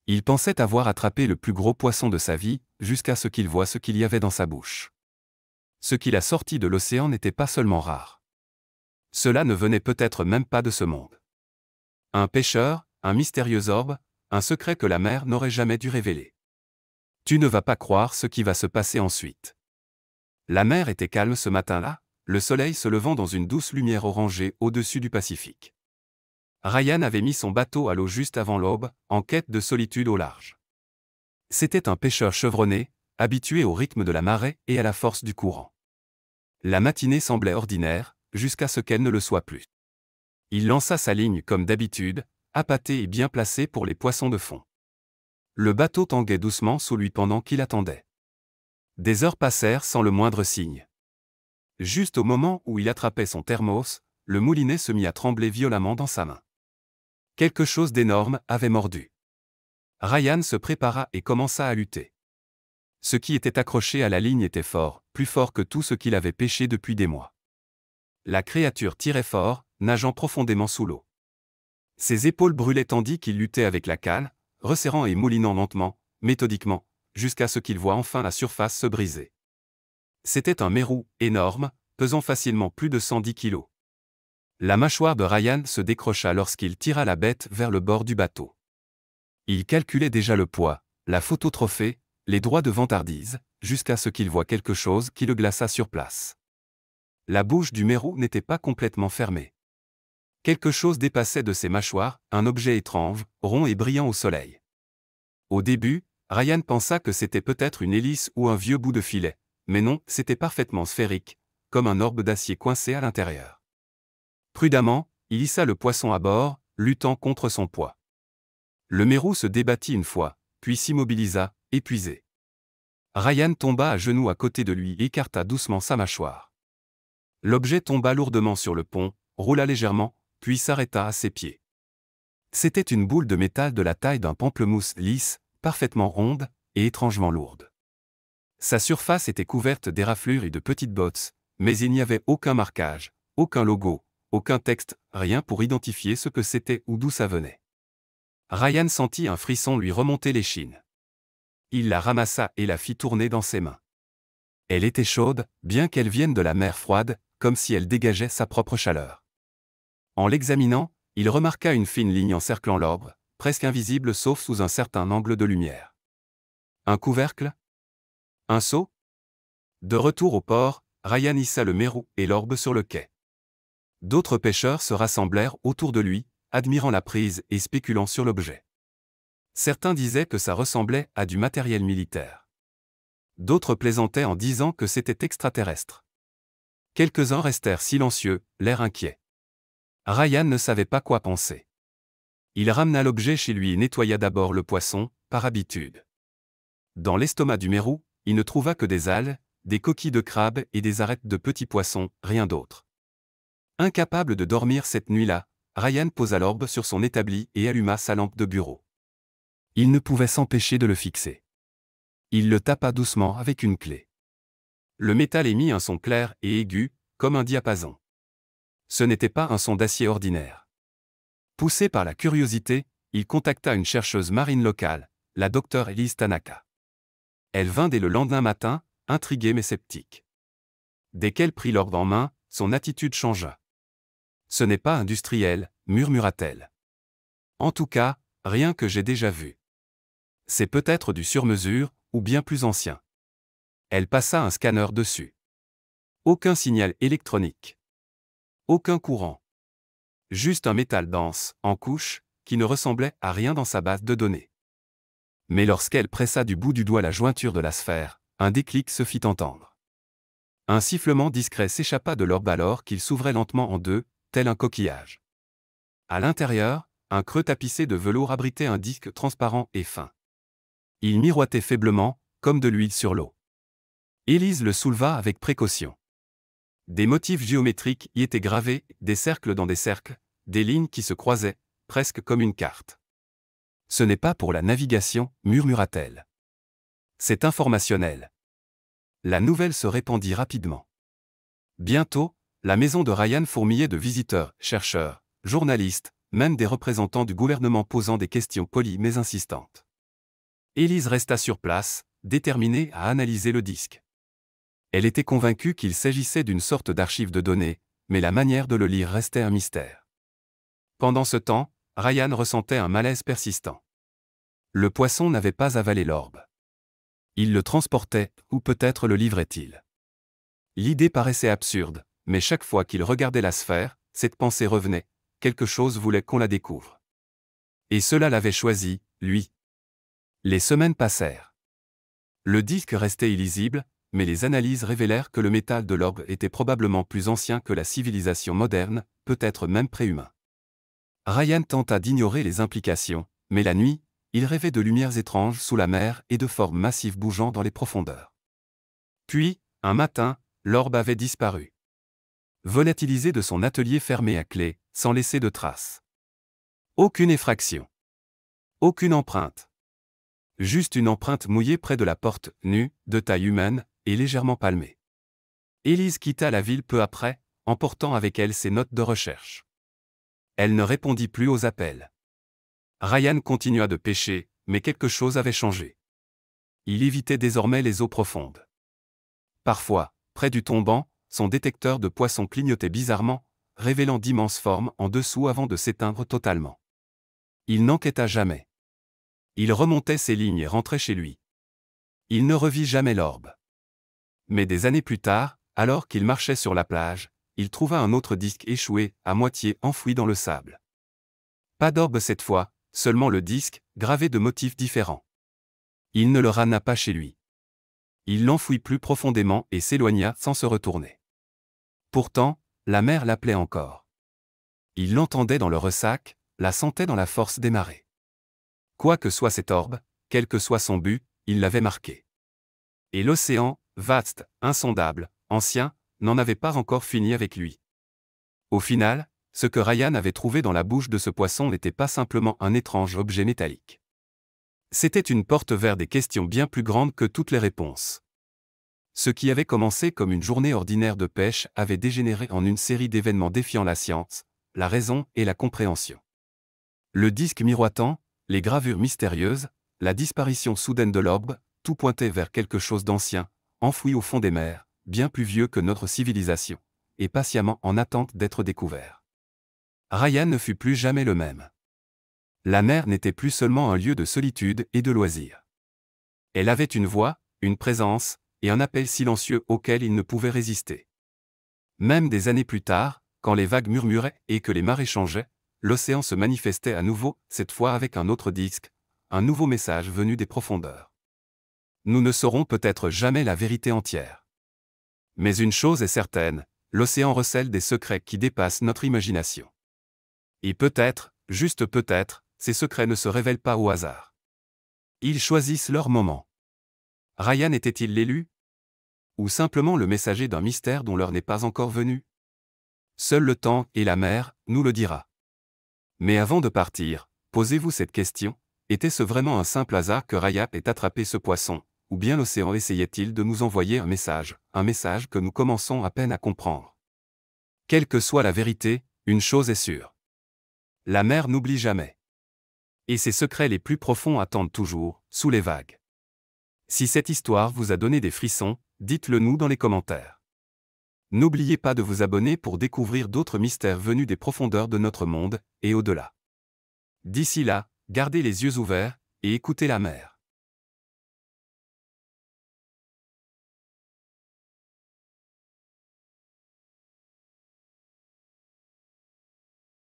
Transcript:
Il pensait avoir attrapé le plus gros poisson de sa vie, jusqu'à ce qu'il voie ce qu'il y avait dans sa bouche. Ce qu'il a sorti de l'océan n'était pas seulement rare. Cela ne venait peut-être même pas de ce monde. Un pêcheur, un mystérieux orbe, un secret que la mer n'aurait jamais dû révéler. Tu ne vas pas croire ce qui va se passer ensuite. La mer était calme ce matin-là, le soleil se levant dans une douce lumière orangée au-dessus du Pacifique. Ryan avait mis son bateau à l'eau juste avant l'aube, en quête de solitude au large. C'était un pêcheur chevronné, habitué au rythme de la marée et à la force du courant. La matinée semblait ordinaire, jusqu'à ce qu'elle ne le soit plus. Il lança sa ligne comme d'habitude, appâté et bien placé pour les poissons de fond. Le bateau tanguait doucement sous lui pendant qu'il attendait. Des heures passèrent sans le moindre signe. Juste au moment où il attrapait son thermos, le moulinet se mit à trembler violemment dans sa main. Quelque chose d'énorme avait mordu. Ryan se prépara et commença à lutter. Ce qui était accroché à la ligne était fort, plus fort que tout ce qu'il avait pêché depuis des mois. La créature tirait fort, nageant profondément sous l'eau. Ses épaules brûlaient tandis qu'il luttait avec la cale, resserrant et moulinant lentement, méthodiquement, jusqu'à ce qu'il voie enfin la surface se briser. C'était un mérou, énorme, pesant facilement plus de 110 kilos. La mâchoire de Ryan se décrocha lorsqu'il tira la bête vers le bord du bateau. Il calculait déjà le poids, la photo trophée, les droits de vantardise, jusqu'à ce qu'il voie quelque chose qui le glaça sur place. La bouche du mérou n'était pas complètement fermée. Quelque chose dépassait de ses mâchoires, un objet étrange, rond et brillant au soleil. Au début, Ryan pensa que c'était peut-être une hélice ou un vieux bout de filet, mais non, c'était parfaitement sphérique, comme un orbe d'acier coincé à l'intérieur. Prudemment, il hissa le poisson à bord, luttant contre son poids. Le mérou se débattit une fois, puis s'immobilisa, épuisé. Ryan tomba à genoux à côté de lui et écarta doucement sa mâchoire. L'objet tomba lourdement sur le pont, roula légèrement, puis s'arrêta à ses pieds. C'était une boule de métal de la taille d'un pamplemousse lisse, parfaitement ronde et étrangement lourde. Sa surface était couverte d'éraflures et de petites bottes, mais il n'y avait aucun marquage, aucun logo, aucun texte, rien pour identifier ce que c'était ou d'où ça venait. Ryan sentit un frisson lui remonter l'échine. Il la ramassa et la fit tourner dans ses mains. Elle était chaude, bien qu'elle vienne de la mer froide, comme si elle dégageait sa propre chaleur. En l'examinant, il remarqua une fine ligne encerclant l'orbe, presque invisible sauf sous un certain angle de lumière. Un couvercle? Un seau? De retour au port, Ryan hissa le mérou et l'orbe sur le quai. D'autres pêcheurs se rassemblèrent autour de lui, admirant la prise et spéculant sur l'objet. Certains disaient que ça ressemblait à du matériel militaire. D'autres plaisantaient en disant que c'était extraterrestre. Quelques-uns restèrent silencieux, l'air inquiet. Ryan ne savait pas quoi penser. Il ramena l'objet chez lui et nettoya d'abord le poisson, par habitude. Dans l'estomac du mérou, il ne trouva que des algues, des coquilles de crabe et des arêtes de petits poissons, rien d'autre. Incapable de dormir cette nuit-là, Ryan posa l'orbe sur son établi et alluma sa lampe de bureau. Il ne pouvait s'empêcher de le fixer. Il le tapa doucement avec une clé. Le métal émit un son clair et aigu, comme un diapason. Ce n'était pas un son d'acier ordinaire. Poussé par la curiosité, il contacta une chercheuse marine locale, la docteure Elise Tanaka. Elle vint dès le lendemain matin, intriguée mais sceptique. Dès qu'elle prit l'orbe en main, son attitude changea. « Ce n'est pas industriel », murmura-t-elle. « En tout cas, rien que j'ai déjà vu. C'est peut-être du sur-mesure, ou bien plus ancien. » Elle passa un scanner dessus. Aucun signal électronique. Aucun courant. Juste un métal dense, en couche, qui ne ressemblait à rien dans sa base de données. Mais lorsqu'elle pressa du bout du doigt la jointure de la sphère, un déclic se fit entendre. Un sifflement discret s'échappa de l'orbe alors qu'il s'ouvrait lentement en deux, tel un coquillage. À l'intérieur, un creux tapissé de velours abritait un disque transparent et fin. Il miroitait faiblement, comme de l'huile sur l'eau. Élise le souleva avec précaution. Des motifs géométriques y étaient gravés, des cercles dans des cercles, des lignes qui se croisaient, presque comme une carte. « Ce n'est pas pour la navigation, murmura-t-elle. C'est informationnel. » La nouvelle se répandit rapidement. Bientôt, la maison de Ryan fourmillait de visiteurs, chercheurs, journalistes, même des représentants du gouvernement posant des questions polies mais insistantes. Élise resta sur place, déterminée à analyser le disque. Elle était convaincue qu'il s'agissait d'une sorte d'archive de données, mais la manière de le lire restait un mystère. Pendant ce temps, Ryan ressentait un malaise persistant. Le poisson n'avait pas avalé l'orbe. Il le transportait, ou peut-être le livrait-il. L'idée paraissait absurde, mais chaque fois qu'il regardait la sphère, cette pensée revenait, quelque chose voulait qu'on la découvre. Et cela l'avait choisi, lui. Les semaines passèrent. Le disque restait illisible, mais les analyses révélèrent que le métal de l'orbe était probablement plus ancien que la civilisation moderne, peut-être même préhumain. Ryan tenta d'ignorer les implications, mais la nuit, il rêvait de lumières étranges sous la mer et de formes massives bougeant dans les profondeurs. Puis, un matin, l'orbe avait disparu. Volatilisé de son atelier fermé à clé, sans laisser de traces. Aucune effraction. Aucune empreinte. Juste une empreinte mouillée près de la porte, nue, de taille humaine, et légèrement palmée. Élise quitta la ville peu après, emportant avec elle ses notes de recherche. Elle ne répondit plus aux appels. Ryan continua de pêcher, mais quelque chose avait changé. Il évitait désormais les eaux profondes. Parfois, près du tombant, son détecteur de poissons clignotait bizarrement, révélant d'immenses formes en dessous avant de s'éteindre totalement. Il n'enquêta jamais. Il remontait ses lignes et rentrait chez lui. Il ne revit jamais l'orbe. Mais des années plus tard, alors qu'il marchait sur la plage, il trouva un autre disque échoué, à moitié enfoui dans le sable. Pas d'orbe cette fois, seulement le disque, gravé de motifs différents. Il ne le ramena pas chez lui. Il l'enfouit plus profondément et s'éloigna sans se retourner. Pourtant, la mer l'appelait encore. Il l'entendait dans le ressac, la sentait dans la force des marées. Quoi que soit cet orbe, quel que soit son but, il l'avait marqué. Et l'océan, vaste, insondable, ancien, n'en avait pas encore fini avec lui. Au final, ce que Ryan avait trouvé dans la bouche de ce poisson n'était pas simplement un étrange objet métallique. C'était une porte vers des questions bien plus grandes que toutes les réponses. Ce qui avait commencé comme une journée ordinaire de pêche avait dégénéré en une série d'événements défiant la science, la raison et la compréhension. Le disque miroitant, les gravures mystérieuses, la disparition soudaine de l'orbe, tout pointait vers quelque chose d'ancien, enfoui au fond des mers, bien plus vieux que notre civilisation, et patiemment en attente d'être découvert. Ryan ne fut plus jamais le même. La mer n'était plus seulement un lieu de solitude et de loisirs. Elle avait une voix, une présence, et un appel silencieux auquel il ne pouvait résister. Même des années plus tard, quand les vagues murmuraient et que les marées changeaient, l'océan se manifestait à nouveau, cette fois avec un autre disque, un nouveau message venu des profondeurs. Nous ne saurons peut-être jamais la vérité entière. Mais une chose est certaine, l'océan recèle des secrets qui dépassent notre imagination. Et peut-être, juste peut-être, ces secrets ne se révèlent pas au hasard. Ils choisissent leur moment. Ryan était-il l'élu? Ou simplement le messager d'un mystère dont l'heure n'est pas encore venue? Seul le temps et la mer nous le dira. Mais avant de partir, posez-vous cette question, était-ce vraiment un simple hasard que Ryan ait attrapé ce poisson, ou bien l'océan essayait-il de nous envoyer un message que nous commençons à peine à comprendre? Quelle que soit la vérité, une chose est sûre. La mer n'oublie jamais. Et ses secrets les plus profonds attendent toujours, sous les vagues. Si cette histoire vous a donné des frissons, dites-le nous dans les commentaires. N'oubliez pas de vous abonner pour découvrir d'autres mystères venus des profondeurs de notre monde, et au-delà. D'ici là, gardez les yeux ouverts, et écoutez la mer.